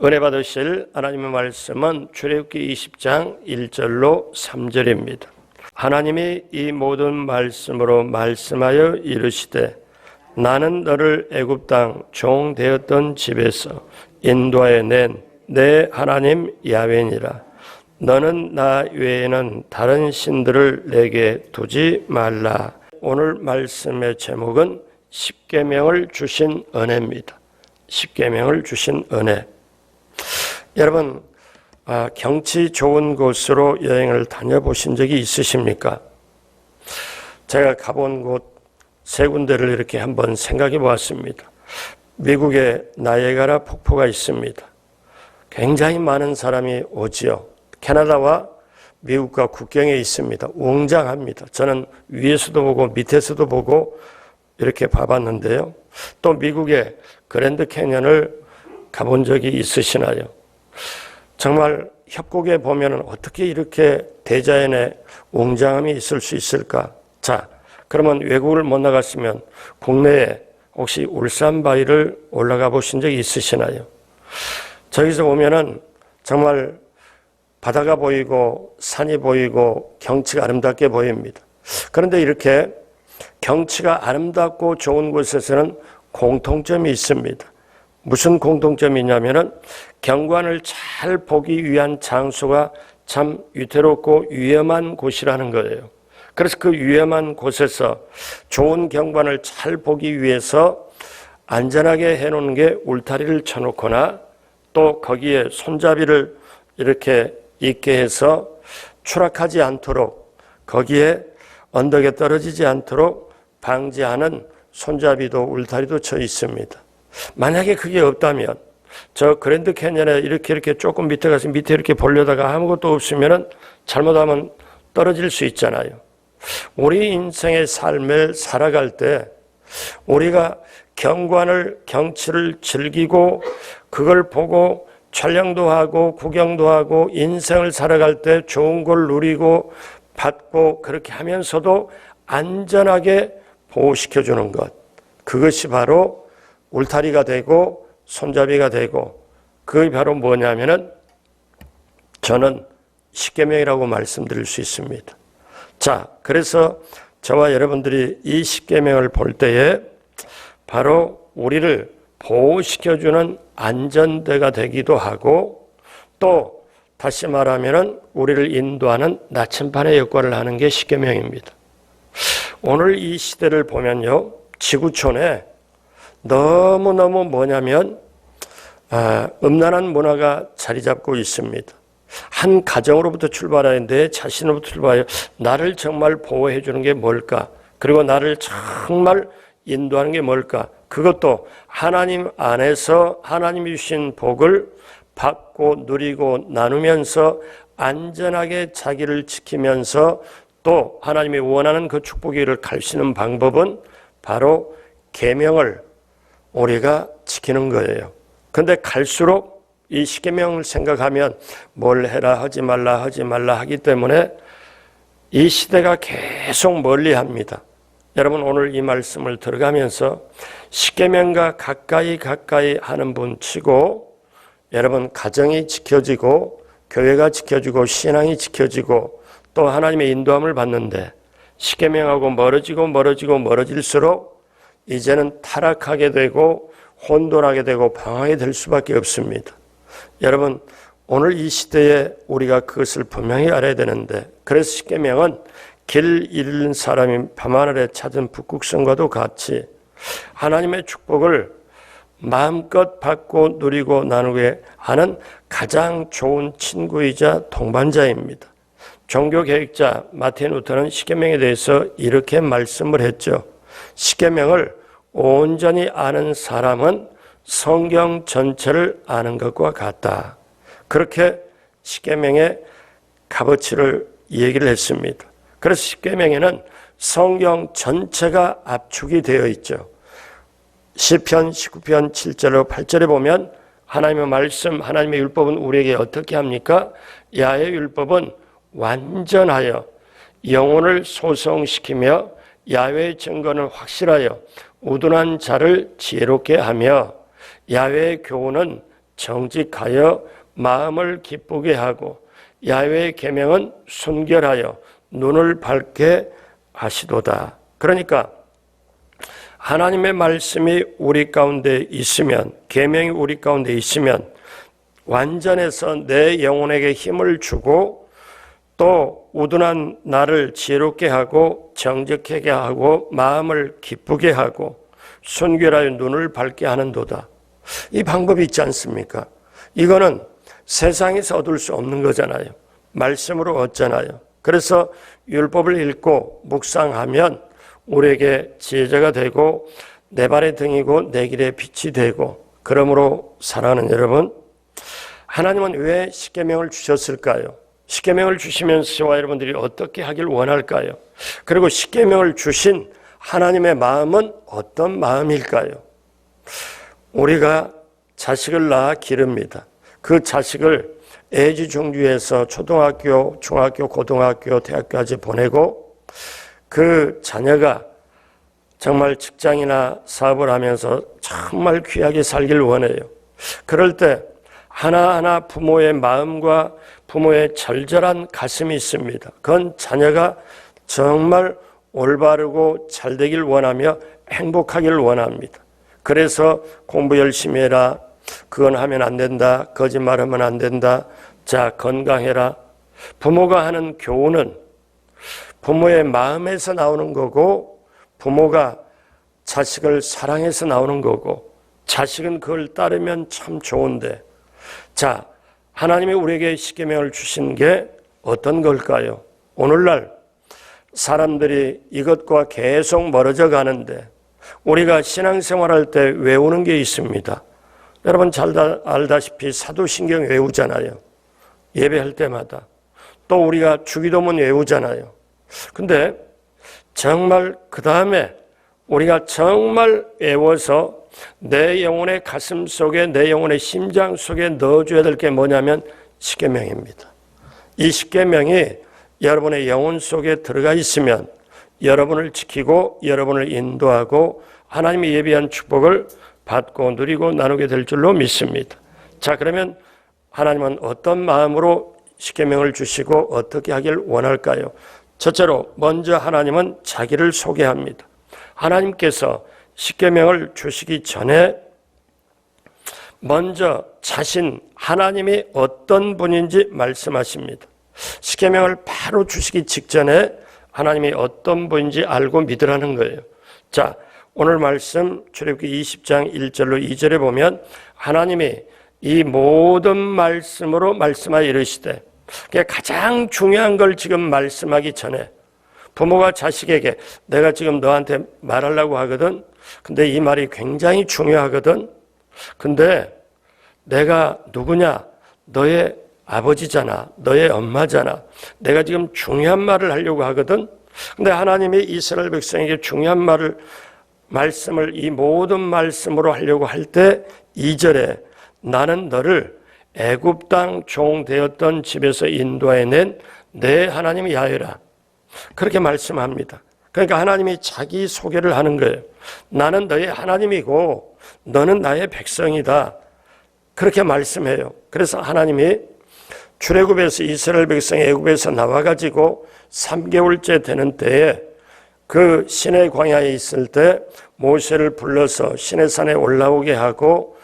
은혜 받으실 하나님의 말씀은 출애굽기 20장 1절로 3절입니다. 하나님이 이 모든 말씀으로 말씀하여 이르시되 나는 너를 애굽 땅 종 되었던 집에서 인도하여 낸 내 하나님 야훼니라. 너는 나 외에는 다른 신들을 내게 두지 말라. 오늘 말씀의 제목은 십계명을 주신 은혜입니다. 십계명을 주신 은혜. 여러분, 경치 좋은 곳으로 여행을 다녀보신 적이 있으십니까? 제가 가본 곳 세 군데를 이렇게 한번 생각해 보았습니다. 미국에 나이아가라 폭포가 있습니다. 굉장히 많은 사람이 오지요. 캐나다와 미국과 국경에 있습니다. 웅장합니다. 저는 위에서도 보고 밑에서도 보고 이렇게 봐봤는데요. 또 미국의 그랜드 캐년을 가본 적이 있으시나요? 정말 협곡에 보면 어떻게 이렇게 대자연의 웅장함이 있을 수 있을까? 자, 그러면 외국을 못 나갔으면 국내에 혹시 울산바위를 올라가 보신 적이 있으시나요? 저기서 보면은 정말 바다가 보이고 산이 보이고 경치가 아름답게 보입니다. 그런데 이렇게 경치가 아름답고 좋은 곳에서는 공통점이 있습니다. 무슨 공통점이 있냐면은 경관을 잘 보기 위한 장소가 참 위태롭고 위험한 곳이라는 거예요. 그래서 그 위험한 곳에서 좋은 경관을 잘 보기 위해서 안전하게 해놓는 게 울타리를 쳐놓거나 또 거기에 손잡이를 이렇게 있게 해서 추락하지 않도록 거기에 언덕에 떨어지지 않도록 방지하는 손잡이도 울타리도 쳐 있습니다. 만약에 그게 없다면 저 그랜드 캐년에 이렇게 조금 밑에 가서 밑에 이렇게 보려다가 아무것도 없으면 잘못하면 떨어질 수 있잖아요. 우리 인생의 삶을 살아갈 때 우리가 경치를 즐기고 그걸 보고 촬영도 하고 구경도 하고 인생을 살아갈 때 좋은 걸 누리고 받고 그렇게 하면서도 안전하게 보호시켜주는 것, 그것이 바로 울타리가 되고 손잡이가 되고 그게 바로 뭐냐면은 저는 십계명이라고 말씀드릴 수 있습니다. 자, 그래서 저와 여러분들이 이 십계명을 볼 때에 바로 우리를 보호시켜주는 안전대가 되기도 하고 또 다시 말하면은 우리를 인도하는 나침반의 역할을 하는 게 십계명입니다. 오늘 이 시대를 보면요, 지구촌에 너무너무 뭐냐면 음란한 문화가 자리 잡고 있습니다. 한 가정으로부터 출발하여 내 자신으로부터 출발하여 나를 정말 보호해 주는 게 뭘까? 그리고 나를 정말 인도하는 게 뭘까? 그것도 하나님 안에서 하나님이 주신 복을 받고 누리고 나누면서 안전하게 자기를 지키면서 또 하나님이 원하는 그 축복의 길을 갈 수 있는 방법은 바로 계명을 우리가 지키는 거예요. 근데 갈수록 이 십계명을 생각하면 뭘 해라 하지 말라 하기 때문에 이 시대가 계속 멀리합니다. 여러분 오늘 이 말씀을 들어가면서 십계명과 가까이 하는 분 치고 여러분 가정이 지켜지고 교회가 지켜지고 신앙이 지켜지고 또 하나님의 인도함을 받는데 십계명하고 멀어질수록 이제는 타락하게 되고 혼돈하게 되고 방황이 될 수밖에 없습니다. 여러분 오늘 이 시대에 우리가 그것을 분명히 알아야 되는데 그래서 십계명은 길 잃은 사람이 밤하늘에 찾은 북극성과도 같이 하나님의 축복을 마음껏 받고 누리고 나누게 하는 가장 좋은 친구이자 동반자입니다. 종교개혁자 마틴 루터는 십계명에 대해서 이렇게 말씀을 했죠. 십계명을 온전히 아는 사람은 성경 전체를 아는 것과 같다. 그렇게 십계명의 값어치를 얘기를 했습니다. 그래서 십계명에는 성경 전체가 압축이 되어 있죠. 시편 19편 7절로 8절에 보면 하나님의 말씀, 하나님의 율법은 우리에게 어떻게 합니까? 야훼 율법은 완전하여 영혼을 소성시키며 야훼의 증거는 확실하여 우둔한 자를 지혜롭게 하며 야훼의 교훈은 정직하여 마음을 기쁘게 하고 야훼의 계명은 순결하여 눈을 밝게 하시도다. 그러니까 하나님의 말씀이 우리 가운데 있으면, 계명이 우리 가운데 있으면 완전해서 내 영혼에게 힘을 주고 또 우둔한 나를 지혜롭게 하고 정직하게 하고 마음을 기쁘게 하고 순결하여 눈을 밝게 하는도다. 이 방법이 있지 않습니까? 이거는 세상에서 얻을 수 없는 거잖아요. 말씀으로 얻잖아요. 그래서 율법을 읽고 묵상하면 우리에게 지혜자가 되고 내 발의 등이고 내 길의 빛이 되고, 그러므로 사랑하는 여러분, 하나님은 왜 십계명을 주셨을까요? 십계명을 주시면서 저와 여러분들이 어떻게 하길 원할까요? 그리고 십계명을 주신 하나님의 마음은 어떤 마음일까요? 우리가 자식을 낳아 기릅니다. 그 자식을 애지중지해서 초등학교, 중학교, 고등학교, 대학교까지 보내고 그 자녀가 정말 직장이나 사업을 하면서 정말 귀하게 살길 원해요. 그럴 때 하나하나 부모의 마음과 부모의 절절한 가슴이 있습니다. 그건 자녀가 정말 올바르고 잘 되길 원하며 행복하길 원합니다. 그래서 공부 열심히 해라. 그건 하면 안 된다. 거짓말하면 안 된다. 자, 건강해라. 부모가 하는 교훈은 부모의 마음에서 나오는 거고, 부모가 자식을 사랑해서 나오는 거고, 자식은 그걸 따르면 참 좋은데, 자, 하나님이 우리에게 십계명을 주신 게 어떤 걸까요? 오늘날 사람들이 이것과 계속 멀어져 가는데 우리가 신앙생활할 때 외우는 게 있습니다. 여러분 잘 알다시피 사도신경 외우잖아요. 예배할 때마다. 또 우리가 주기도문 외우잖아요. 근데 정말 그 다음에 우리가 정말 외워서 내 영혼의 가슴 속에, 내 영혼의 심장 속에 넣어줘야 될 게 뭐냐면 십계명입니다. 이 십계명이 여러분의 영혼 속에 들어가 있으면 여러분을 지키고 여러분을 인도하고 하나님이 예비한 축복을 받고 누리고 나누게 될 줄로 믿습니다. 자, 그러면 하나님은 어떤 마음으로 십계명을 주시고 어떻게 하길 원할까요? 첫째로 먼저 하나님은 자기를 소개합니다. 하나님께서 십계명을 주시기 전에 먼저 자신 하나님이 어떤 분인지 말씀하십니다. 십계명을 바로 주시기 직전에 하나님이 어떤 분인지 알고 믿으라는 거예요. 자, 오늘 말씀 출애굽기 20장 1절로 2절에 보면 하나님이 이 모든 말씀으로 말씀하여 이르시되, 가장 중요한 걸 지금 말씀하기 전에 부모가 자식에게 내가 지금 너한테 말하려고 하거든. 근데 이 말이 굉장히 중요하거든. 근데 내가 누구냐? 너의 아버지잖아. 너의 엄마잖아. 내가 지금 중요한 말을 하려고 하거든. 근데 하나님이 이스라엘 백성에게 중요한 말씀을 이 모든 말씀으로 하려고 할 때 2절에 나는 너를 애굽 땅 종 되었던 집에서 인도해낸 내 하나님 야훼라. 그렇게 말씀합니다. 그러니까 하나님이 자기 소개를 하는 거예요. 나는 너의 하나님이고 너는 나의 백성이다. 그렇게 말씀해요. 그래서 하나님이 출애굽에서 이스라엘 백성이 애굽에서 나와가지고 3개월째 되는 때에 그 시내 광야에 있을 때 모세를 불러서 시내산에 올라오게 하고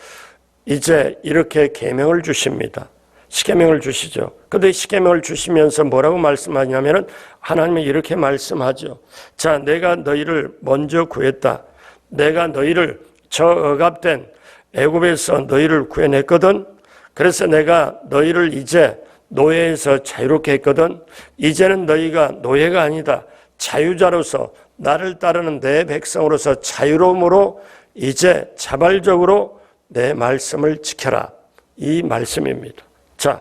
이제 이렇게 계명을 주십니다. 십계명을 주시죠. 그런데 십계명을 주시면서 뭐라고 말씀하냐면은 하나님이 이렇게 말씀하죠. 자, 내가 너희를 먼저 구했다. 내가 너희를 저 억압된 애굽에서 너희를 구해냈거든. 그래서 내가 너희를 이제 노예에서 자유롭게 했거든. 이제는 너희가 노예가 아니다. 자유자로서 나를 따르는 내 백성으로서 자유로움으로 이제 자발적으로 내 말씀을 지켜라. 이 말씀입니다. 자,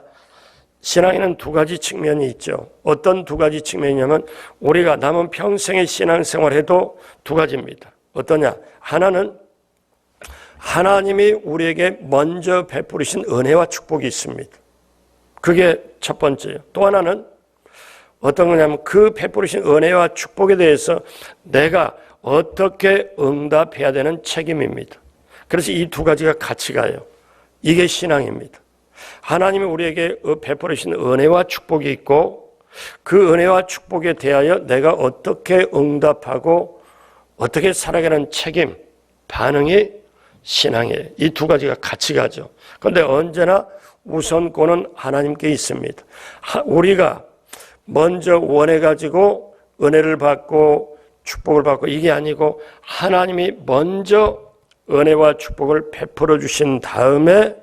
신앙에는 두 가지 측면이 있죠. 어떤 두 가지 측면이냐면 우리가 남은 평생의 신앙생활해도 두 가지입니다. 어떠냐? 하나는 하나님이 우리에게 먼저 베푸르신 은혜와 축복이 있습니다. 그게 첫 번째예요. 또 하나는 어떤 거냐면 그 베풀으신 은혜와 축복에 대해서 내가 어떻게 응답해야 되는 책임입니다. 그래서 이 두 가지가 같이 가요. 이게 신앙입니다. 하나님이 우리에게 베풀으신 은혜와 축복이 있고 그 은혜와 축복에 대하여 내가 어떻게 응답하고 어떻게 살아가는 책임, 반응이 신앙이에요. 이 두 가지가 같이 가죠. 그런데 언제나 우선권은 하나님께 있습니다. 우리가 먼저 원해가지고 은혜를 받고 축복을 받고 이게 아니고 하나님이 먼저 은혜와 축복을 베풀어 주신 다음에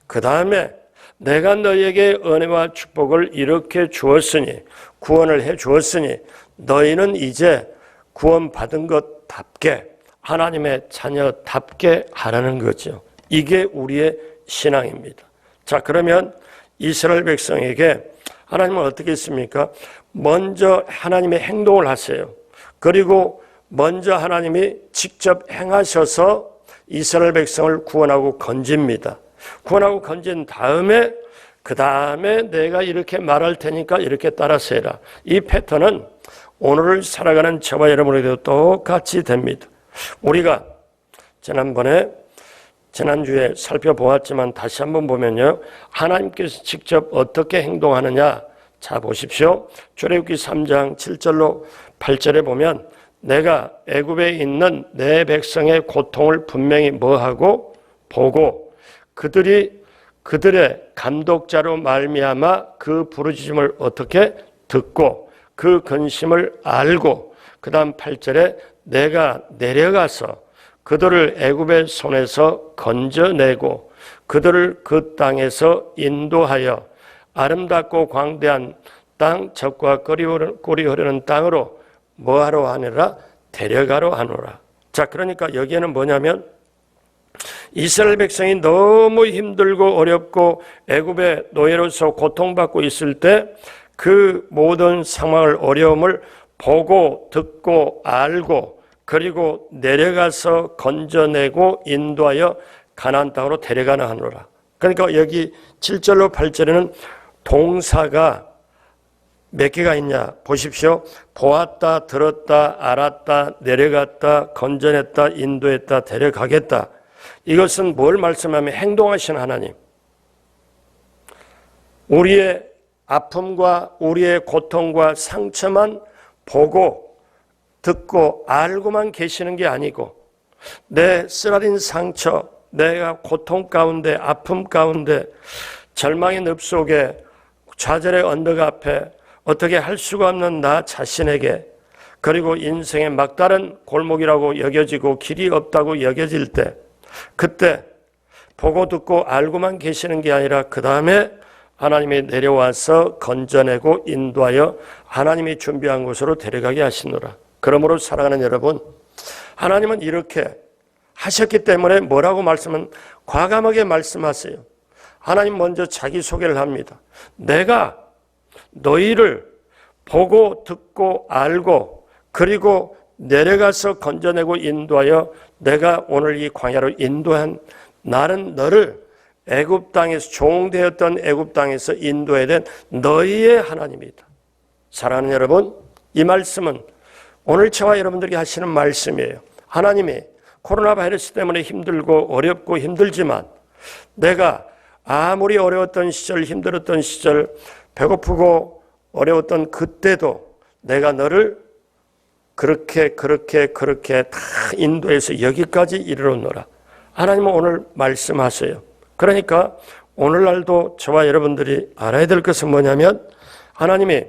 그 다음에 내가 너희에게 은혜와 축복을 이렇게 주었으니 구원을 해 주었으니 너희는 이제 구원받은 것답게 하나님의 자녀답게 하라는 거죠. 이게 우리의 신앙입니다. 자, 그러면 이스라엘 백성에게 하나님은 어떻게 했습니까? 먼저 하나님의 행동을 하세요. 그리고 먼저 하나님이 직접 행하셔서 이스라엘 백성을 구원하고 건집니다. 구원하고 건진 다음에 그 다음에 내가 이렇게 말할 테니까 이렇게 따라서 해라. 이 패턴은 오늘을 살아가는 저와 여러분에게도 똑같이 됩니다. 우리가 지난주에 살펴보았지만 다시 한번 보면요. 하나님께서 직접 어떻게 행동하느냐. 자, 보십시오. 출애굽기 3장 7절로 8절에 보면 내가 애굽에 있는 내 백성의 고통을 분명히 뭐하고 보고 그들의 감독자로 말미암아 그 부르짖음을 어떻게 듣고 그 근심을 알고 그 다음 8절에 내가 내려가서 그들을 애굽의 손에서 건져내고 그들을 그 땅에서 인도하여 아름답고 광대한 땅 젖과 꿀이 흐르는 땅으로 뭐하러 하느라 데려가러 하노라. 자, 그러니까 여기에는 뭐냐면 이스라엘 백성이 너무 힘들고 어렵고 애굽의 노예로서 고통받고 있을 때 그 모든 상황을 어려움을 보고 듣고 알고 그리고 내려가서 건져내고 인도하여 가나안 땅으로 데려가나 하노라. 그러니까 여기 7절로 8절에는 동사가 몇 개가 있냐 보십시오. 보았다, 들었다, 알았다, 내려갔다, 건져냈다, 인도했다, 데려가겠다. 이것은 뭘 말씀하면 행동하신 하나님. 우리의 아픔과 우리의 고통과 상처만 보고 듣고 알고만 계시는 게 아니고 내 쓰라린 상처, 내가 고통 가운데 아픔 가운데 절망의 늪 속에 좌절의 언덕 앞에 어떻게 할 수가 없는 나 자신에게 그리고 인생의 막다른 골목이라고 여겨지고 길이 없다고 여겨질 때 그때 보고 듣고 알고만 계시는 게 아니라 그 다음에 하나님이 내려와서 건져내고 인도하여 하나님이 준비한 곳으로 데려가게 하시노라. 그러므로 사랑하는 여러분, 하나님은 이렇게 하셨기 때문에 뭐라고 말씀은 과감하게 말씀하세요. 하나님 먼저 자기 소개를 합니다. 내가 너희를 보고 듣고 알고 그리고 내려가서 건져내고 인도하여 내가 오늘 이 광야로 인도한 나는 너를 애굽 땅에서 종되었던 애굽 땅에서 인도해야 된 너희의 하나님이다. 사랑하는 여러분, 이 말씀은 오늘 저와 여러분들이 하시는 말씀이에요. 하나님이 코로나 바이러스 때문에 힘들고 어렵고 힘들지만 내가 아무리 어려웠던 시절, 힘들었던 시절, 배고프고 어려웠던 그때도 내가 너를 그렇게 다 인도해서 여기까지 이르렀노라. 하나님은 오늘 말씀하세요. 그러니까 오늘날도 저와 여러분들이 알아야 될 것은 뭐냐면 하나님이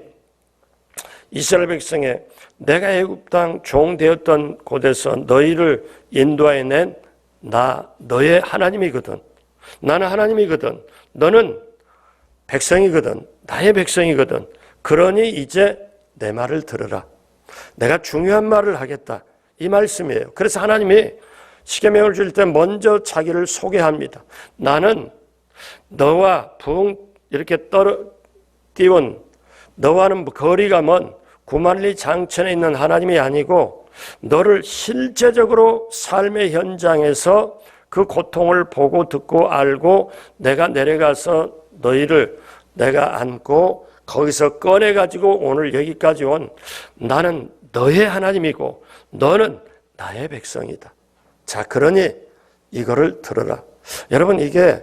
이스라엘 백성에 내가 애굽 땅 종 되었던 곳에서 너희를 인도해 낸 나 너의 하나님이거든. 나는 하나님이거든. 너는 백성이거든. 나의 백성이거든. 그러니 이제 내 말을 들으라. 내가 중요한 말을 하겠다. 이 말씀이에요. 그래서 하나님이 십계명을 줄 때 먼저 자기를 소개합니다. 나는 너와 붕 이렇게 띄운 너와는 거리가 먼 구만리 장천에 있는 하나님이 아니고 너를 실제적으로 삶의 현장에서 그 고통을 보고 듣고 알고 내가 내려가서 너희를 내가 안고 거기서 꺼내가지고 오늘 여기까지 온 나는 너의 하나님이고 너는 나의 백성이다. 자, 그러니 이거를 들어라. 여러분, 이게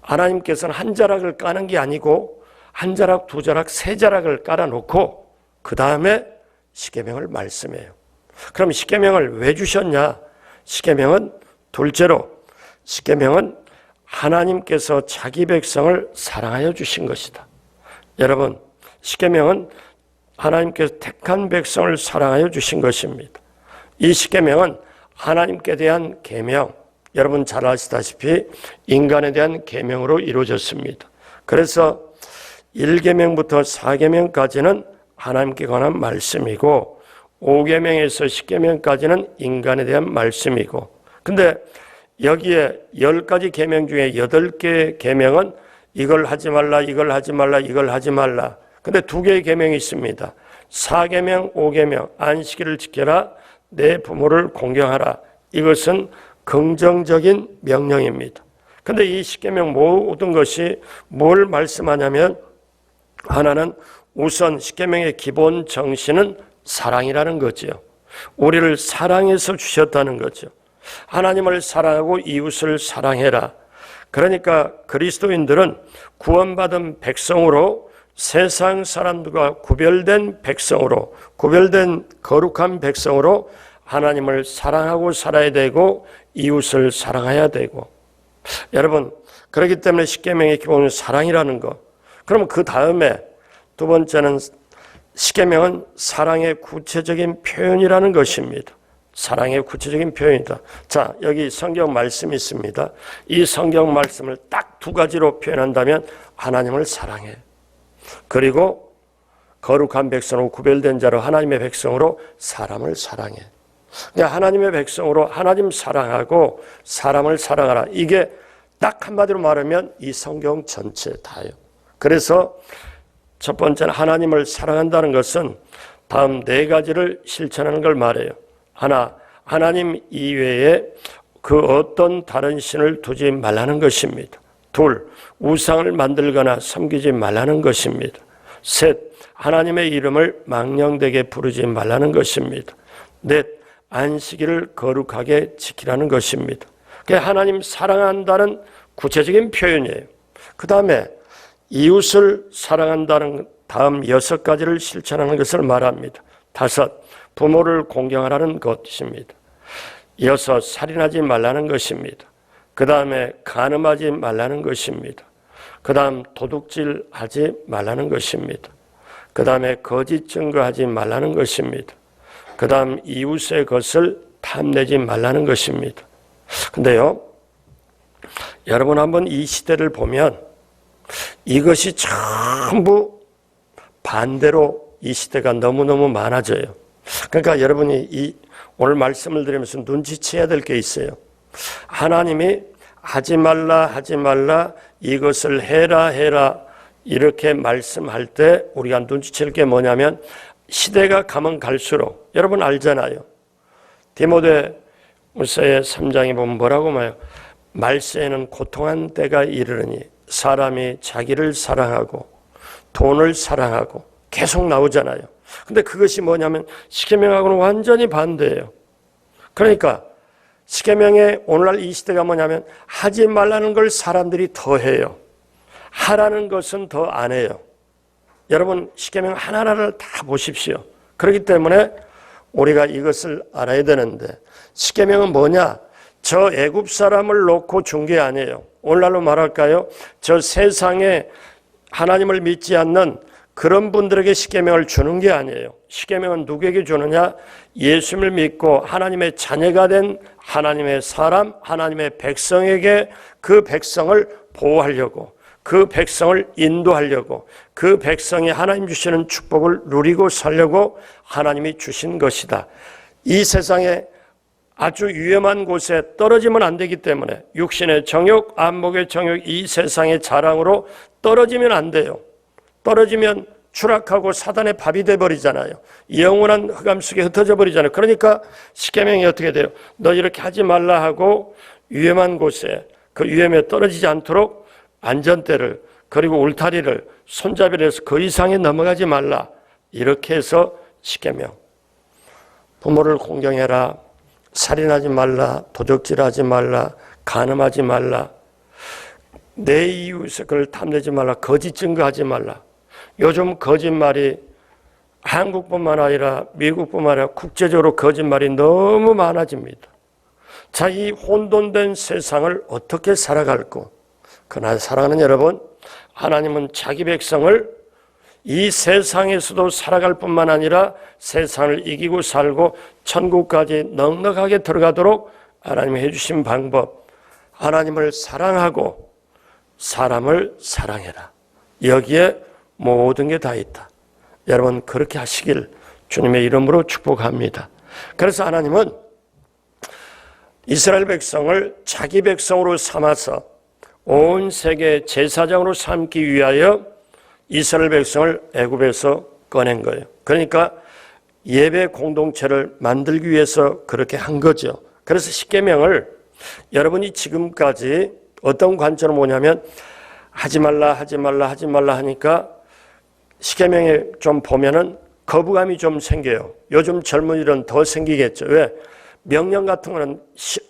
하나님께서는 한 자락을 까는 게 아니고 한 자락, 두 자락, 세 자락을 깔아놓고 그 다음에 십계명을 말씀해요. 그럼 십계명을 왜 주셨냐? 십계명은 둘째로 십계명은 하나님께서 자기 백성을 사랑하여 주신 것이다. 여러분, 십계명은 하나님께서 택한 백성을 사랑하여 주신 것입니다. 이 십계명은 하나님께 대한 계명, 여러분 잘 아시다시피 인간에 대한 계명으로 이루어졌습니다. 그래서 1계명부터 4계명까지는 하나님께 관한 말씀이고 5계명에서 10계명까지는 인간에 대한 말씀이고, 근데 여기에 10가지 계명 중에 8개의 계명은 이걸 하지 말라, 이걸 하지 말라, 이걸 하지 말라. 근데 2개의 계명이 있습니다. 4계명, 5계명, 안식일을 지켜라, 내 부모를 공경하라. 이것은 긍정적인 명령입니다. 근데 이 십계명 모든 것이 뭘 말씀하냐면, 하나는 우선 십계명의 기본 정신은 사랑이라는 거죠. 우리를 사랑해서 주셨다는 거죠. 하나님을 사랑하고 이웃을 사랑해라. 그러니까 그리스도인들은 구원받은 백성으로 세상 사람들과 구별된 백성으로, 구별된 거룩한 백성으로 하나님을 사랑하고 살아야 되고 이웃을 사랑해야 되고, 여러분, 그렇기 때문에 십계명의 기본은 사랑이라는 거. 그럼 그 다음에 두 번째는 십계명은 사랑의 구체적인 표현이라는 것입니다. 사랑의 구체적인 표현이다. 자, 여기 성경 말씀이 있습니다. 이 성경 말씀을 딱 2가지로 표현한다면 하나님을 사랑해, 그리고 거룩한 백성으로 구별된 자로 하나님의 백성으로 사람을 사랑해. 그러니까 하나님의 백성으로 하나님 사랑하고 사람을 사랑하라. 이게 딱 한마디로 말하면 이 성경 전체 다예요. 그래서 첫 번째는 하나님을 사랑한다는 것은 다음 4가지를 실천하는 걸 말해요. 하나, 하나님 이외에 그 어떤 다른 신을 두지 말라는 것입니다. 둘, 우상을 만들거나 섬기지 말라는 것입니다. 셋, 하나님의 이름을 망령되게 부르지 말라는 것입니다. 넷, 안식일을 거룩하게 지키라는 것입니다. 그게 하나님 사랑한다는 구체적인 표현이에요. 그 다음에 이웃을 사랑한다는 다음 6가지를 실천하는 것을 말합니다. 5, 부모를 공경하라는 것입니다. 6, 살인하지 말라는 것입니다. 그 다음에 간음하지 말라는 것입니다. 그 다음 도둑질하지 말라는 것입니다. 그 다음에 거짓 증거하지 말라는 것입니다. 그 다음 이웃의 것을 탐내지 말라는 것입니다. 근데요, 여러분 한번 이 시대를 보면 이것이 전부 반대로 이 시대가 너무너무 많아져요. 그러니까 여러분이 오늘 말씀을 드리면서 눈치채야 될 게 있어요. 하나님이 하지 말라, 하지 말라, 이것을 해라, 해라, 이렇게 말씀할 때 우리가 눈치챌 게 뭐냐면, 시대가 가면 갈수록, 여러분 알잖아요. 디모데후서의 3장에 보면 뭐라고 말해요? 말세에는 고통한 때가 이르르니 사람이 자기를 사랑하고 돈을 사랑하고, 계속 나오잖아요. 근데 그것이 뭐냐면 십계명하고는 완전히 반대예요. 그러니까 십계명의 오늘날 이 시대가 뭐냐면 하지 말라는 걸 사람들이 더 해요. 하라는 것은 더 안 해요. 여러분, 십계명 하나하나를 다 보십시오. 그렇기 때문에 우리가 이것을 알아야 되는데, 십계명은 뭐냐? 저 애굽 사람을 놓고 준 게 아니에요. 오늘날로 말할까요? 저 세상에 하나님을 믿지 않는 그런 분들에게 십계명을 주는 게 아니에요. 십계명은 누구에게 주느냐? 예수님을 믿고 하나님의 자녀가 된 하나님의 사람, 하나님의 백성에게 그 백성을 보호하려고, 그 백성을 인도하려고, 그 백성이 하나님 주시는 축복을 누리고 살려고 하나님이 주신 것이다. 이 세상에 아주 위험한 곳에 떨어지면 안 되기 때문에, 육신의 정욕, 안목의 정욕, 이 세상의 자랑으로 떨어지면 안 돼요. 떨어지면 추락하고 사단의 밥이 돼버리잖아요. 영원한 흑암 속에 흩어져 버리잖아요. 그러니까 십계명이 어떻게 돼요? 너 이렇게 하지 말라 하고 위험한 곳에, 그 위험에 떨어지지 않도록 안전대를, 그리고 울타리를 손잡이를 해서 그 이상에 넘어가지 말라. 이렇게 해서 십계명. 부모를 공경해라. 살인하지 말라. 도적질하지 말라. 간음하지 말라. 내 이웃의 걸 탐내지 말라. 거짓 증거하지 말라. 요즘 거짓말이 한국뿐만 아니라 미국뿐만 아니라 국제적으로 거짓말이 너무 많아집니다. 자, 이 혼돈된 세상을 어떻게 살아갈고, 그러나 사랑하는 여러분, 하나님은 자기 백성을 이 세상에서도 살아갈 뿐만 아니라 세상을 이기고 살고 천국까지 넉넉하게 들어가도록 하나님이 해주신 방법, 하나님을 사랑하고 사람을 사랑해라. 여기에 모든 게 다 있다. 여러분 그렇게 하시길 주님의 이름으로 축복합니다. 그래서 하나님은 이스라엘 백성을 자기 백성으로 삼아서 온 세계 제사장으로 삼기 위하여 이스라엘 백성을 애굽에서 꺼낸 거예요. 그러니까 예배 공동체를 만들기 위해서 그렇게 한 거죠. 그래서 십계명을 여러분이 지금까지 어떤 관점으로 보냐면 하지 말라 하지 말라 하지 말라 하니까 십계명에 좀 보면은 거부감이 좀 생겨요. 요즘 젊은이들은 더 생기겠죠. 왜? 명령 같은 거는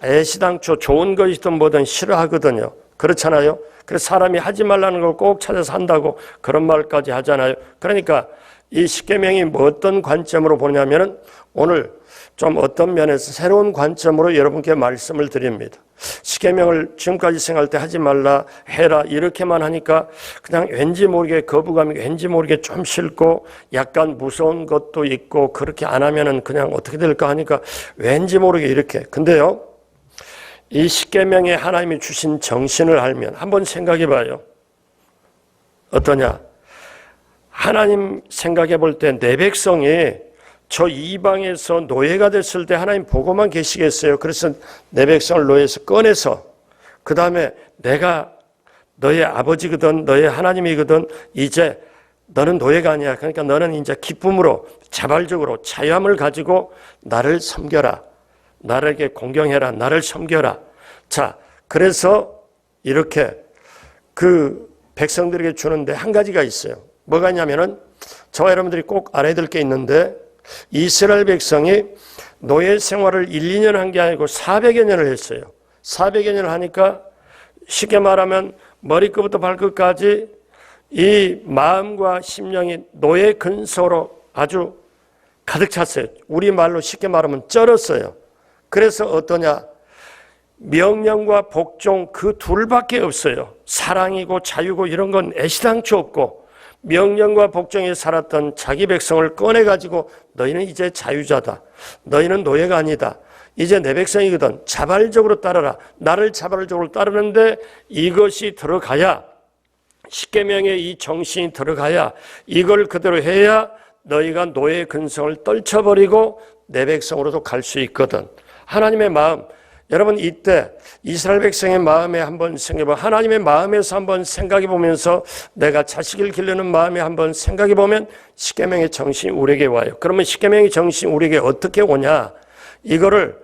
애시당초 좋은 것이든 뭐든 싫어하거든요. 그렇잖아요. 그래서 사람이 하지 말라는 걸 꼭 찾아서 한다고 그런 말까지 하잖아요. 그러니까 이 십계명이 뭐 어떤 관점으로 보냐면은 오늘 좀 어떤 면에서 새로운 관점으로 여러분께 말씀을 드립니다. 십계명을 지금까지 생각할 때 하지 말라 해라 이렇게만 하니까 그냥 왠지 모르게 거부감이 왠지 모르게 좀 싫고 약간 무서운 것도 있고 그렇게 안 하면은 그냥 어떻게 될까 하니까 왠지 모르게 이렇게. 근데요, 이 십계명에 하나님이 주신 정신을 알면 한번 생각해 봐요. 어떠냐? 하나님 생각해 볼 때 내 백성이 저 이방에서 노예가 됐을 때 하나님 보고만 계시겠어요? 그래서 내 백성을 노예에서 꺼내서 그 다음에 내가 너의 아버지거든 너의 하나님이거든 이제 너는 노예가 아니야. 그러니까 너는 이제 기쁨으로 자발적으로 자유함을 가지고 나를 섬겨라. 나에게 공경해라. 나를 섬겨라. 자, 그래서 이렇게 그 백성들에게 주는데 한 가지가 있어요. 뭐가 있냐면은 저와 여러분들이 꼭 알아야 될 게 있는데 이스라엘 백성이 노예 생활을 1, 2년 한 게 아니고 400여 년을 했어요. 400여 년을 하니까 쉽게 말하면 머리끝부터 발끝까지 이 마음과 심령이 노예 근성으로 아주 가득 찼어요. 우리말로 쉽게 말하면 쩔었어요. 그래서 어떠냐? 명령과 복종 그 둘밖에 없어요. 사랑이고 자유고 이런 건 애시당초 없고 명령과 복종에 살았던 자기 백성을 꺼내가지고 너희는 이제 자유자다. 너희는 노예가 아니다. 이제 내 백성이거든. 자발적으로 따르라. 나를 자발적으로 따르는데 이것이 들어가야 십계명의 이 정신이 들어가야 이걸 그대로 해야 너희가 노예 근성을 떨쳐버리고 내 백성으로도 갈 수 있거든. 하나님의 마음, 여러분 이때 이스라엘 백성의 마음에 한번 생각해봐. 하나님의 마음에서 한번 생각해 보면서 내가 자식을 기르는 마음에 한번 생각해 보면 십계명의 정신이 우리에게 와요. 그러면 십계명의 정신이 우리에게 어떻게 오냐? 이거를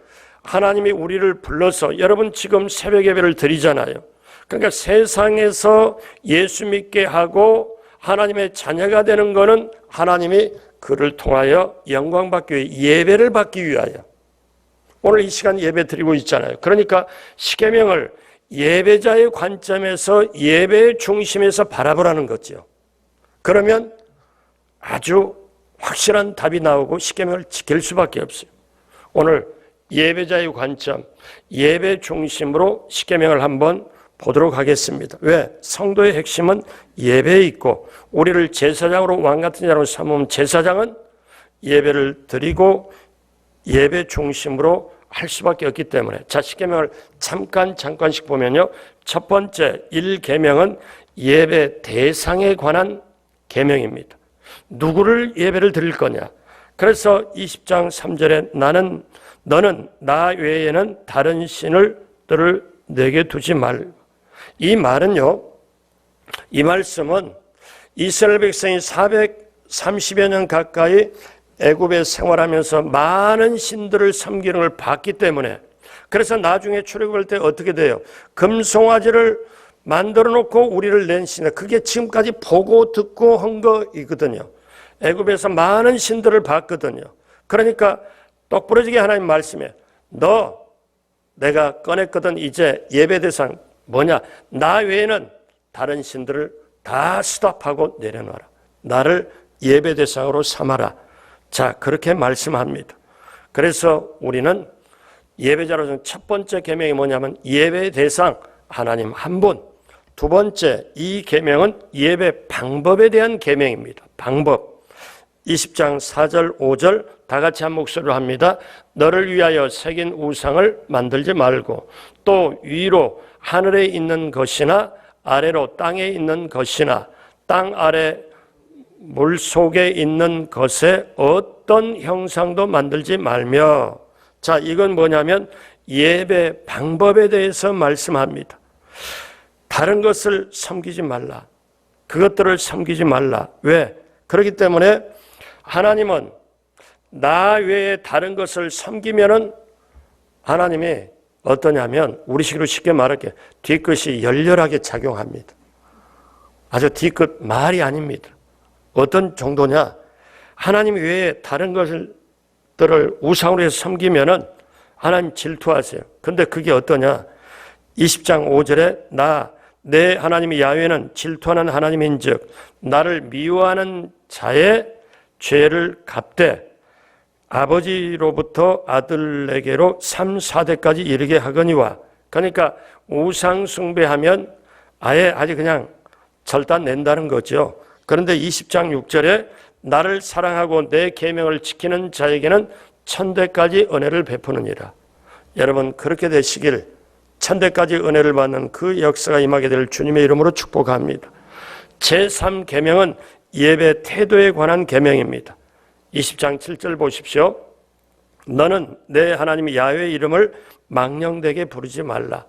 하나님이 우리를 불러서 여러분 지금 새벽 예배를 드리잖아요. 그러니까 세상에서 예수 믿게 하고 하나님의 자녀가 되는 것은 하나님이 그를 통하여 영광 받기 위해 예배를 받기 위하여 오늘 이 시간 예배 드리고 있잖아요. 그러니까 십계명을 예배자의 관점에서 예배의 중심에서 바라보라는 거죠. 그러면 아주 확실한 답이 나오고 십계명을 지킬 수밖에 없어요. 오늘 예배자의 관점, 예배 중심으로 십계명을 한번 보도록 하겠습니다. 왜? 성도의 핵심은 예배에 있고 우리를 제사장으로 왕같은 자로 삼으면 제사장은 예배를 드리고 예배 중심으로 할 수밖에 없기 때문에 자, 십계명을 잠깐씩 보면요. 첫 번째 1계명은 예배 대상에 관한 계명입니다. 누구를 예배를 드릴 거냐? 그래서 20장 3절에 너는 나 외에는 다른 신들을 내게 두지 말. 이 말은요. 이 말씀은 이스라엘 백성이 430여 년 가까이 애굽에 생활하면서 많은 신들을 섬기는 걸 봤기 때문에 그래서 나중에 출애굽할 때 어떻게 돼요? 금송아지를 만들어 놓고 우리를 낸 신이 그게 지금까지 보고 듣고 한 거이거든요. 애굽에서 많은 신들을 봤거든요. 그러니까 똑부러지게 하나님 말씀에 너 내가 꺼냈거든 이제 예배 대상 뭐냐? 나 외에는 다른 신들을 다 스톱하고 내려놔라. 나를 예배 대상으로 삼아라. 자, 그렇게 말씀합니다. 그래서 우리는 예배자로서는 첫 번째 계명이 뭐냐면 예배 대상 하나님 한 분. 두 번째 이 계명은 예배 방법에 대한 계명입니다. 방법. 20장 4절 5절 다 같이 한 목소리로 합니다. 너를 위하여 새긴 우상을 만들지 말고 또 위로 하늘에 있는 것이나 아래로 땅에 있는 것이나 땅 아래 물 속에 있는 것에 어떤 형상도 만들지 말며. 자, 이건 뭐냐면 예배 방법에 대해서 말씀합니다. 다른 것을 섬기지 말라. 그것들을 섬기지 말라. 왜? 그렇기 때문에 하나님은 나 외에 다른 것을 섬기면은 하나님이 어떠냐면 우리식으로 쉽게 말할게 뒤끝이 열렬하게 작용합니다. 아주 뒤끝 말이 아닙니다. 어떤 정도냐? 하나님 외에 다른 것들을 우상으로 해서 섬기면은 하나님 질투하세요. 근데 그게 어떠냐? 20장 5절에 내 하나님이 야훼는 질투하는 하나님인즉 나를 미워하는 자의 죄를 갚되 아버지로부터 아들에게로 3, 4대까지 이르게 하거니와. 그러니까 우상 숭배하면 아예 아주 그냥 절단 낸다는 거죠. 그런데 20장 6절에 나를 사랑하고 내 계명을 지키는 자에게는 1000대까지 은혜를 베푸느니라. 여러분 그렇게 되시길 1000대까지 은혜를 받는 그 역사가 임하게 될 주님의 이름으로 축복합니다. 제3계명은 예배 태도에 관한 계명입니다. 20장 7절 보십시오. 너는 내 하나님 야훼의 이름을 망령되게 부르지 말라.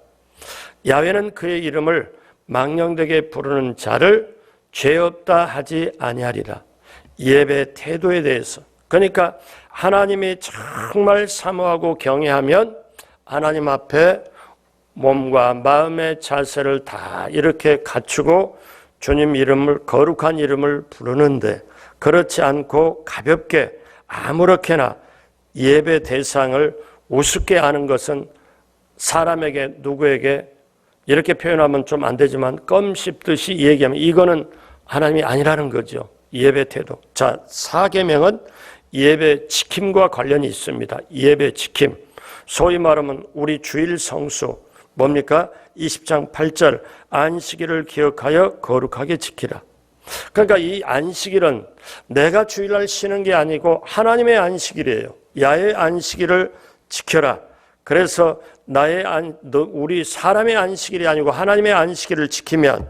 야훼는 그의 이름을 망령되게 부르는 자를 죄 없다 하지 아니하리라. 예배 태도에 대해서. 그러니까 하나님이 정말 사모하고 경외하면 하나님 앞에 몸과 마음의 자세를 다 이렇게 갖추고 주님 이름을 거룩한 이름을 부르는데 그렇지 않고 가볍게 아무렇게나 예배 대상을 우습게 하는 것은 사람에게 누구에게 이렇게 표현하면 좀 안 되지만 껌 씹듯이 얘기하면 이거는 하나님이 아니라는 거죠. 예배 태도. 자, 4계명은 예배 지킴과 관련이 있습니다. 예배 지킴. 소위 말하면 우리 주일 성수 뭡니까? 20장 8절 안식일을 기억하여 거룩하게 지키라. 그러니까 이 안식일은 내가 주일날 쉬는 게 아니고 하나님의 안식일이에요. 야의 안식일을 지켜라. 그래서 우리 사람의 안식일이 아니고 하나님의 안식일을 지키면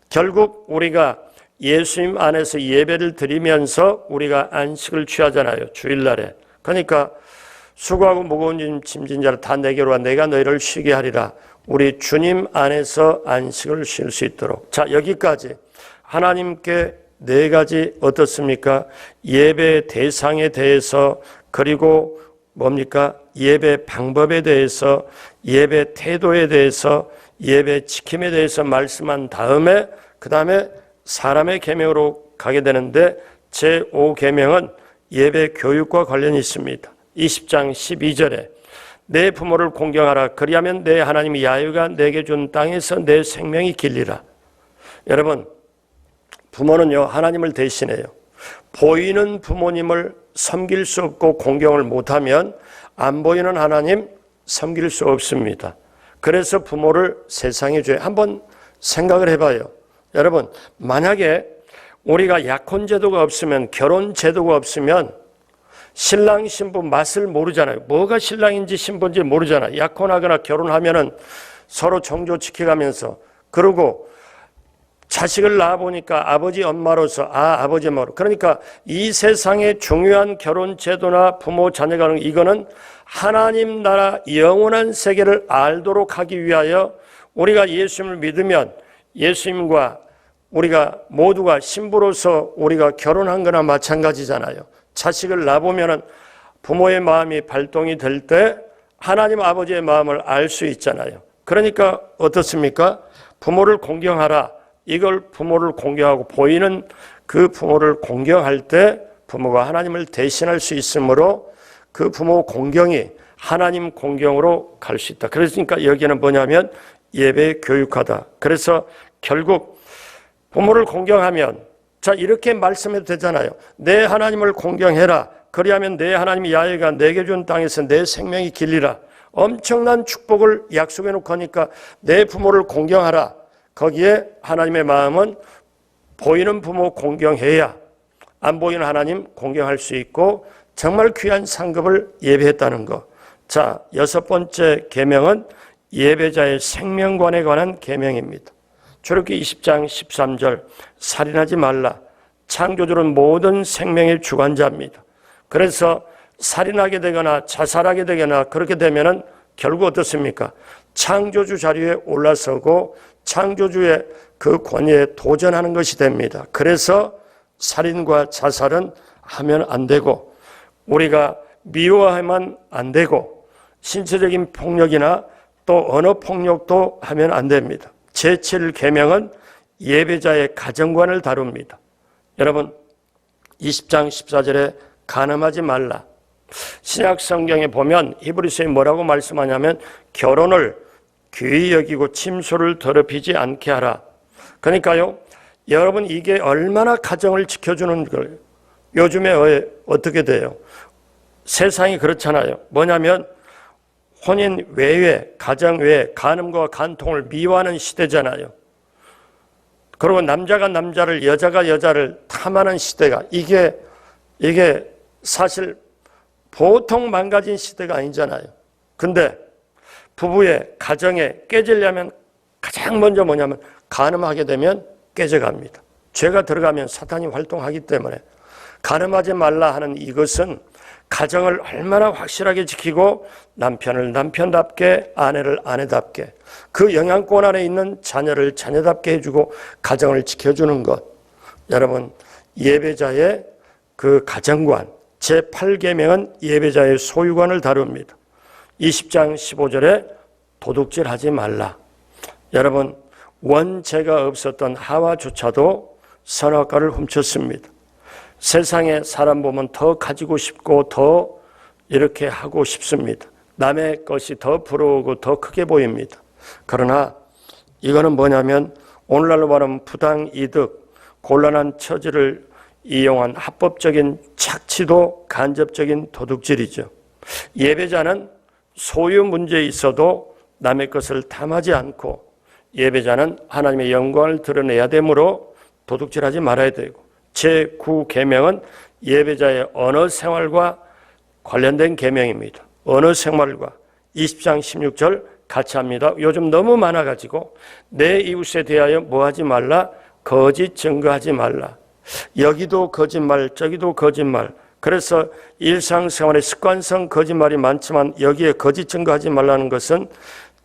결국 우리가 예수님 안에서 예배를 드리면서 우리가 안식을 취하잖아요. 주일날에. 그러니까 수고하고 무거운 짐진 자를 다 내게로 와 내가 너희를 쉬게 하리라. 우리 주님 안에서 안식을 쉴 수 있도록. 자, 여기까지 하나님께 4가지 어떻습니까? 예배 대상에 대해서 그리고 뭡니까? 예배 방법에 대해서 예배 태도에 대해서 예배 지킴에 대해서 말씀한 다음에 그 다음에 사람의 계명으로 가게 되는데 제5계명은 예배 교육과 관련이 있습니다. 20장 12절에 내 부모를 공경하라. 그리하면 내 하나님 야훼가 내게 준 땅에서 내 생명이 길리라. 여러분 부모는요 하나님을 대신해요. 보이는 부모님을 섬길 수 없고 공경을 못하면 안 보이는 하나님 섬길 수 없습니다. 그래서 부모를 세상에 줘요. 한번 생각을 해봐요. 여러분 만약에 우리가 약혼제도가 없으면 결혼제도가 없으면 신랑 신부 맛을 모르잖아요. 뭐가 신랑인지 신부인지 모르잖아요. 약혼하거나 결혼하면은 서로 정조 지켜가면서 그러고 자식을 낳아보니까 아버지 엄마로서 아버지 엄마로 그러니까 이 세상의 중요한 결혼제도나 부모 자녀 관계 이거는 하나님 나라 영원한 세계를 알도록 하기 위하여 우리가 예수님을 믿으면 예수님과 우리가 모두가 신부로서 우리가 결혼한 거나 마찬가지잖아요. 자식을 낳아보면 부모의 마음이 발동이 될 때 하나님 아버지의 마음을 알 수 있잖아요. 그러니까 어떻습니까? 부모를 공경하라. 이걸 부모를 공경하고 보이는 그 부모를 공경할 때 부모가 하나님을 대신할 수 있으므로 그 부모 공경이 하나님 공경으로 갈 수 있다. 그러니까 여기는 뭐냐면 예배 교육하다. 그래서 결국 부모를 공경하면 자 이렇게 말씀해도 되잖아요. 내 하나님을 공경해라. 그리하면 내 하나님 야훼가 내게 준 땅에서 내 생명이 길리라. 엄청난 축복을 약속해 놓고 하니까 내 부모를 공경하라. 거기에 하나님의 마음은 보이는 부모 공경해야 안 보이는 하나님 공경할 수 있고 정말 귀한 상급을 예배했다는 것. 자, 6번째 계명은 예배자의 생명관에 관한 계명입니다. 출애굽기 20장 13절 살인하지 말라. 창조주는 모든 생명의 주관자입니다. 그래서 살인하게 되거나 자살하게 되거나 그렇게 되면은 결국 어떻습니까? 창조주 자리에 올라서고 창조주의 그 권위에 도전하는 것이 됩니다. 그래서 살인과 자살은 하면 안 되고 우리가 미워하면 안 되고 신체적인 폭력이나 또 언어 폭력도 하면 안 됩니다. 제7계명은 예배자의 가정관을 다룹니다. 여러분 20장 14절에 간음하지 말라. 신약 성경에 보면 히브리서에 뭐라고 말씀하냐면 결혼을 귀히 여기고 침소를 더럽히지 않게 하라. 그러니까요 여러분 이게 얼마나 가정을 지켜주는 거예요. 요즘에 어떻게 돼요? 세상이 그렇잖아요. 뭐냐면 혼인 외에 가정 외에 간음과 간통을 미워하는 시대잖아요. 그리고 남자가 남자를 여자가 여자를 탐하는 시대가 이게 사실 보통 망가진 시대가 아니잖아요. 근데 부부의 가정에 깨지려면 가장 먼저 뭐냐면 간음하게 되면 깨져갑니다. 죄가 들어가면 사탄이 활동하기 때문에 간음하지 말라 하는 이것은 가정을 얼마나 확실하게 지키고 남편을 남편답게 아내를 아내답게 그 영향권 안에 있는 자녀를 자녀답게 해주고 가정을 지켜주는 것. 여러분 예배자의 그 가정관 제8계명은 예배자의 소유관을 다룹니다. 20장 15절에 도둑질하지 말라. 여러분 원죄가 없었던 하와조차도 선악과를 훔쳤습니다. 세상에 사람 보면 더 가지고 싶고 더 이렇게 하고 싶습니다. 남의 것이 더 부러우고 더 크게 보입니다. 그러나 이거는 뭐냐면 오늘날로 말하면 부당이득, 곤란한 처지를 이용한 합법적인 착취도 간접적인 도둑질이죠. 예배자는 소유 문제에 있어도 남의 것을 탐하지 않고 예배자는 하나님의 영광을 드러내야 되므로 도둑질하지 말아야 되고 제9계명은 예배자의 언어 생활과 관련된 계명입니다. 언어 생활과 20장 16절 같이 합니다. 요즘 너무 많아가지고 내 이웃에 대하여 뭐하지 말라 거짓 증거하지 말라. 여기도 거짓말 저기도 거짓말. 그래서 일상생활에 습관성 거짓말이 많지만 여기에 거짓 증거하지 말라는 것은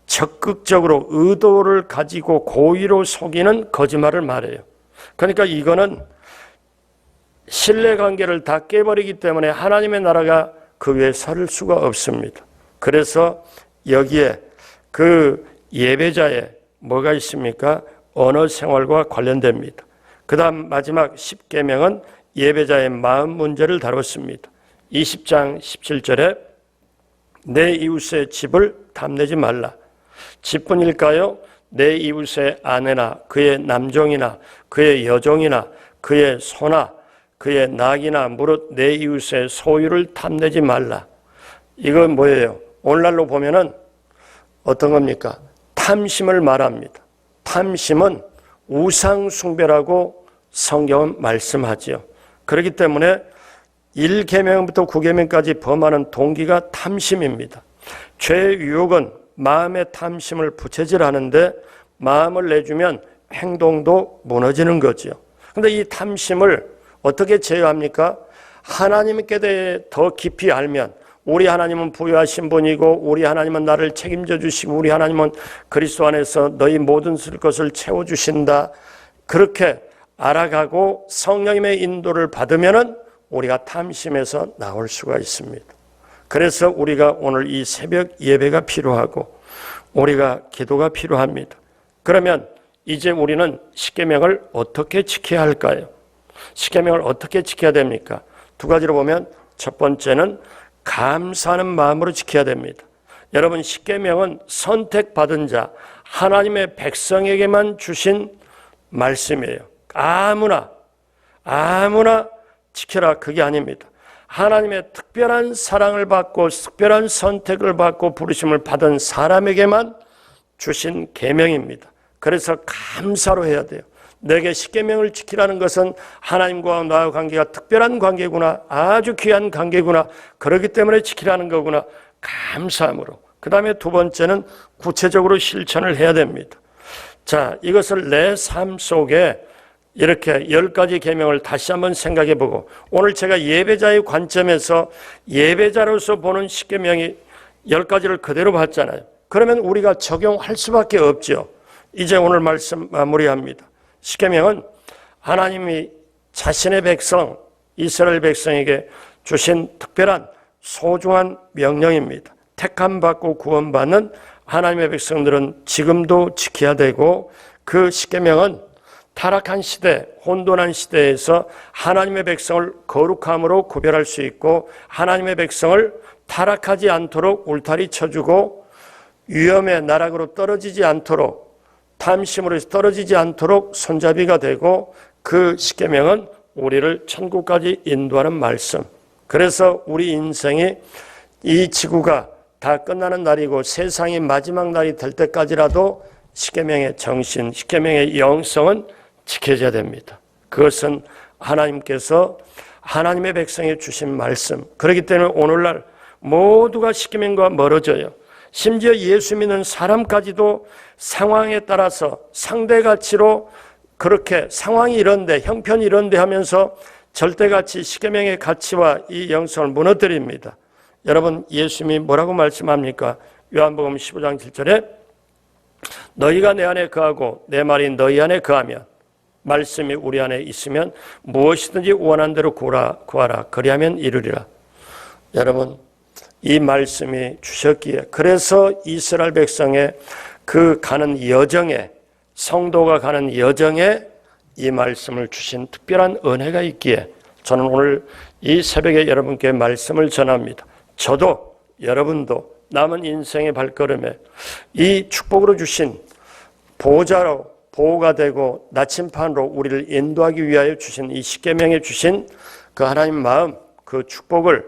적극적으로 의도를 가지고 고의로 속이는 거짓말을 말해요. 그러니까 이거는 신뢰관계를 다 깨버리기 때문에 하나님의 나라가 그 위에 설 수가 없습니다. 그래서 여기에 그 예배자의 뭐가 있습니까? 언어 생활과 관련됩니다. 그 다음 마지막 10계명은 예배자의 마음 문제를 다뤘습니다. 20장 17절에 내 이웃의 집을 탐내지 말라. 집뿐일까요? 내 이웃의 아내나 그의 남종이나 그의 여종이나 그의 소나 그의 낙이나 무릇 내 이웃의 소유를 탐내지 말라. 이건 뭐예요? 오늘날로 보면은 어떤 겁니까? 탐심을 말합니다. 탐심은 우상 숭배라고 성경은 말씀하지요. 그렇기 때문에 1계명부터 9계명까지 범하는 동기가 탐심입니다. 죄의 유혹은 마음의 탐심을 부채질하는데 마음을 내주면 행동도 무너지는 거죠. 그런데 이 탐심을 어떻게 제어합니까? 하나님께 대해 더 깊이 알면 우리 하나님은 부유하신 분이고 우리 하나님은 나를 책임져 주시고 우리 하나님은 그리스도 안에서 너희 모든 것을 채워주신다. 그렇게 알아가고 성령님의 인도를 받으면은 우리가 탐심에서 나올 수가 있습니다. 그래서 우리가 오늘 이 새벽 예배가 필요하고 우리가 기도가 필요합니다. 그러면 이제 우리는 십계명을 어떻게 지켜야 할까요? 십계명을 어떻게 지켜야 됩니까? 두 가지로 보면 첫 번째는 감사하는 마음으로 지켜야 됩니다. 여러분, 십계명은 선택받은 자, 하나님의 백성에게만 주신 말씀이에요. 아무나 지켜라, 그게 아닙니다. 하나님의 특별한 사랑을 받고 특별한 선택을 받고 부르심을 받은 사람에게만 주신 계명입니다. 그래서 감사로 해야 돼요. 내게 십계명을 지키라는 것은 하나님과 나의 관계가 특별한 관계구나, 아주 귀한 관계구나, 그렇기 때문에 지키라는 거구나, 감사함으로. 그 다음에 두 번째는 구체적으로 실천을 해야 됩니다. 자, 이것을 내 삶 속에 이렇게 10가지 계명을 다시 한번 생각해 보고, 오늘 제가 예배자의 관점에서 예배자로서 보는 십계명이 10가지를 그대로 봤잖아요. 그러면 우리가 적용할 수밖에 없죠. 이제 오늘 말씀 마무리합니다. 십계명은 하나님이 자신의 백성, 이스라엘 백성에게 주신 특별한 소중한 명령입니다. 택함받고 구원받는 하나님의 백성들은 지금도 지켜야 되고, 그 십계명은 타락한 시대, 혼돈한 시대에서 하나님의 백성을 거룩함으로 구별할 수 있고, 하나님의 백성을 타락하지 않도록 울타리 쳐주고, 위험의 나락으로 떨어지지 않도록, 탐심으로 떨어지지 않도록 손잡이가 되고, 그 십계명은 우리를 천국까지 인도하는 말씀. 그래서 우리 인생이, 이 지구가 다 끝나는 날이고 세상이 마지막 날이 될 때까지라도 십계명의 정신, 십계명의 영성은 지켜져야 됩니다. 그것은 하나님께서 하나님의 백성에 주신 말씀. 그렇기 때문에 오늘날 모두가 십계명과 멀어져요. 심지어 예수 믿는 사람까지도 상황에 따라서 상대가치로 그렇게 상황이 이런데, 형편이 이런데 하면서 절대가치, 십계명의 가치와 이 영성을 무너뜨립니다. 여러분, 예수님이 뭐라고 말씀합니까? 요한복음 15장 7절에 너희가 내 안에 거하고 내 말이 너희 안에 거하면, 말씀이 우리 안에 있으면 무엇이든지 원하는 대로 구하라. 그리하면 이루리라. 여러분, 이 말씀이 주셨기에, 그래서 이스라엘 백성의 그 가는 여정에, 성도가 가는 여정에 이 말씀을 주신 특별한 은혜가 있기에 저는 오늘 이 새벽에 여러분께 말씀을 전합니다. 저도 여러분도 남은 인생의 발걸음에 이 축복으로 주신 보호자로, 보호가 되고 나침판으로 우리를 인도하기 위하여 주신 이 십계명에 주신 그 하나님 마음, 그 축복을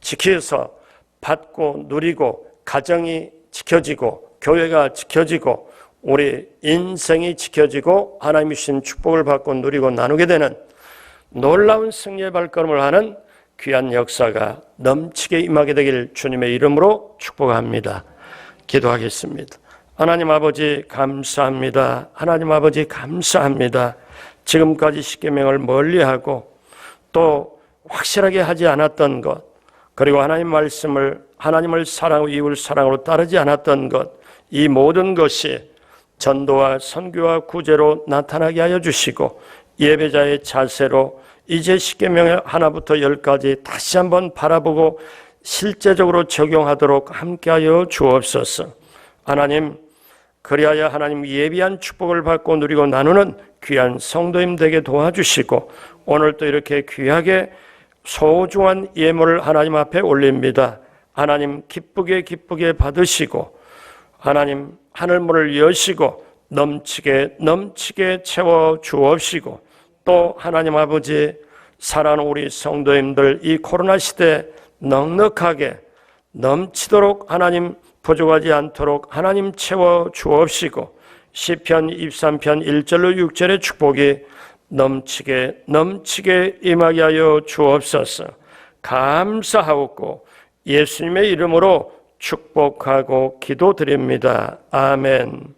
지켜서 받고 누리고, 가정이 지켜지고 교회가 지켜지고 우리 인생이 지켜지고 하나님이 주신 축복을 받고 누리고 나누게 되는 놀라운 승리의 발걸음을 하는 귀한 역사가 넘치게 임하게 되길 주님의 이름으로 축복합니다. 기도하겠습니다. 하나님 아버지 감사합니다. 하나님 아버지 감사합니다. 지금까지 십계명을 멀리하고 또 확실하게 하지 않았던 것, 그리고 하나님 말씀을, 하나님을 사랑하고 이웃을 사랑으로 따르지 않았던 것, 이 모든 것이 전도와 선교와 구제로 나타나게 하여 주시고, 예배자의 자세로 이제 십계명 하나부터 10까지 다시 한번 바라보고 실제적으로 적용하도록 함께하여 주옵소서. 하나님, 그리하여 하나님 예비한 축복을 받고 누리고 나누는 귀한 성도님 되게 도와주시고, 오늘 또 이렇게 귀하게 소중한 예물을 하나님 앞에 올립니다. 하나님 기쁘게 받으시고, 하나님 하늘문을 여시고 넘치게 채워 주옵시고, 또 하나님 아버지 사랑하는 우리 성도님들 이 코로나 시대에 넉넉하게 넘치도록 하나님 부족하지 않도록 하나님 채워 주옵시고, 시편 23편 1절로 6절의 축복이 넘치게 임하게 하여 주옵소서. 감사하옵고 예수님의 이름으로 축복하고 기도드립니다. 아멘.